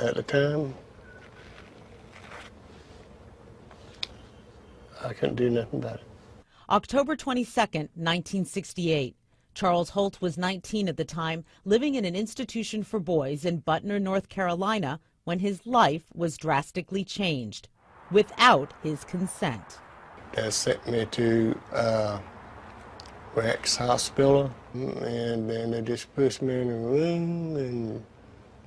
at the time, I couldn't do nothing about it. October 22nd, 1968. Charles Holt was 19 at the time, living in an institution for boys in Butner, North Carolina, when his life was drastically changed, without his consent. They sent me to Rex Hospital, and then they just pushed me in a room and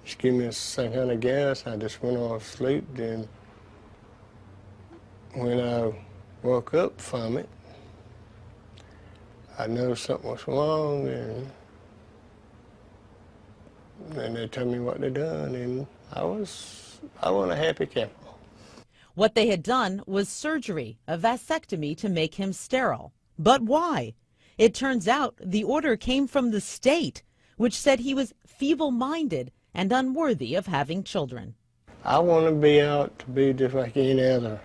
just gave me some kind of gas. I just went off to sleep. Then when I woke up from it, I noticed something was wrong, and they told me what they'd done, and I wasn't a happy camper. What they had done was surgery, a vasectomy to make him sterile. But why? It turns out the order came from the state, which said he was feeble-minded and unworthy of having children. I want to be out to be just like any other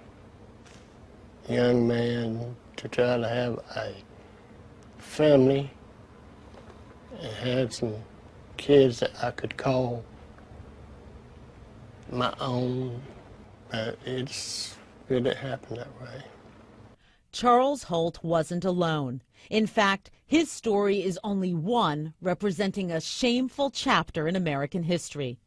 young man, to try to have a family and had some kids that I could call my own, but it didn't happen that way. Charles Holt wasn't alone. In fact, his story is only one representing a shameful chapter in American history.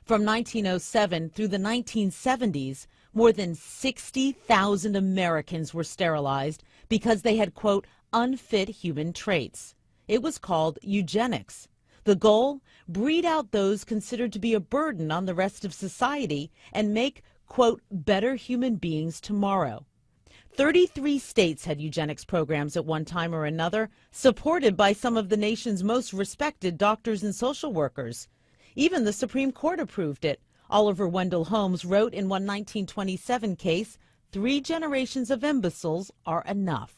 From 1907 through the 1970s, more than 60,000 Americans were sterilized because they had, quote, unfit human traits. It was called eugenics. The goal? Breed out those considered to be a burden on the rest of society and make, quote, better human beings tomorrow. 33 states had eugenics programs at one time or another, supported by some of the nation's most respected doctors and social workers. Even the Supreme Court approved it. Oliver Wendell Holmes wrote in one 1927 case, 3 generations of imbeciles are enough.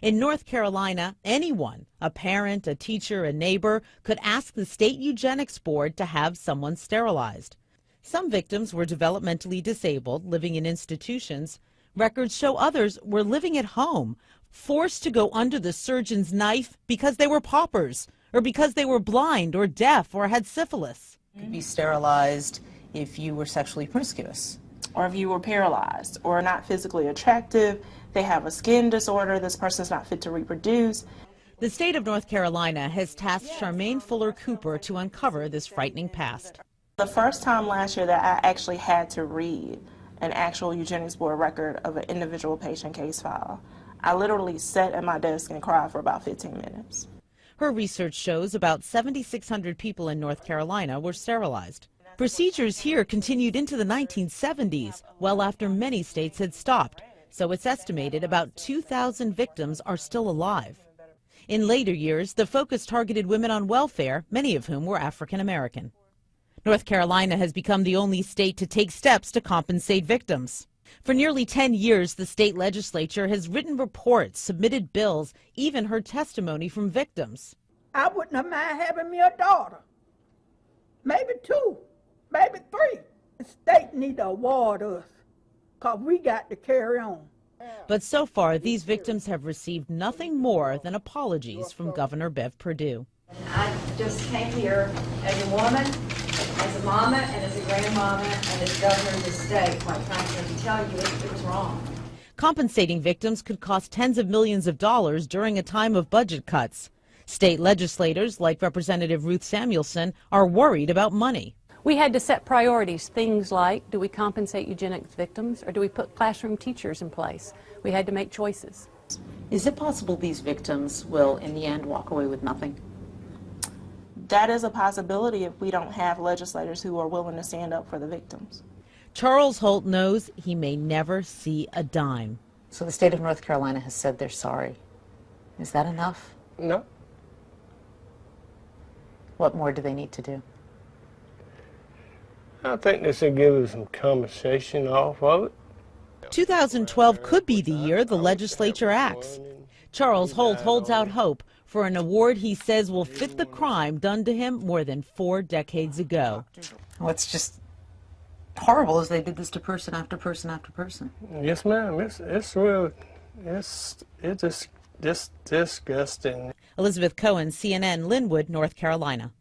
In North Carolina, anyone, a parent, a teacher, a neighbor, could ask the state eugenics board to have someone sterilized. Some victims were developmentally disabled, living in institutions. Records show others were living at home, forced to go under the surgeon's knife because they were paupers, or because they were blind or deaf or had syphilis. You could be sterilized if you were sexually promiscuous. Or if you were paralyzed or not physically attractive, they have a skin disorder, this person's not fit to reproduce. The state of North Carolina has tasked Charmaine Fuller Cooper to uncover this frightening past. The first time last year that I actually had to read an actual eugenics board record of an individual patient case file, I literally sat at my desk and cried for about 15 minutes. Her research shows about 7,600 people in North Carolina were sterilized. Procedures here continued into the 1970s, well after many states had stopped, so it's estimated about 2,000 victims are still alive. In later years, the focus targeted women on welfare, many of whom were African American. North Carolina has become the only state to take steps to compensate victims. For nearly 10 years, the state legislature has written reports, submitted bills, even heard testimony from victims. I wouldn't have mind having me a daughter, maybe 2, maybe 3. The state need to award us, because we got to carry on. But so far, these victims have received nothing more than apologies from Governor Bev Perdue. I just came here as a woman, as a mama, and as a grandmama, and as governor of the state, quite frankly, to tell you it was wrong. Compensating victims could cost tens of millions of dollars during a time of budget cuts. State legislators, like Representative Ruth Samuelson, are worried about money. We had to set priorities, things like, do we compensate eugenics victims or do we put classroom teachers in place? We had to make choices. Is it possible these victims will, in the end, walk away with nothing? That is a possibility if we don't have legislators who are willing to stand up for the victims. Charles Holt knows he may never see a dime. So the state of North Carolina has said they're sorry. Is that enough? No. What more do they need to do? I think they should give us some compensation off of it. 2012 could be the year the legislature acts. Charles Holt holds out hope for an award he says will fit the crime done to him more than 4 decades ago. What's just horrible is they did this to person after person after person. Yes, ma'am. It's real. It's just disgusting. Elizabeth Cohen, CNN, Linwood, North Carolina.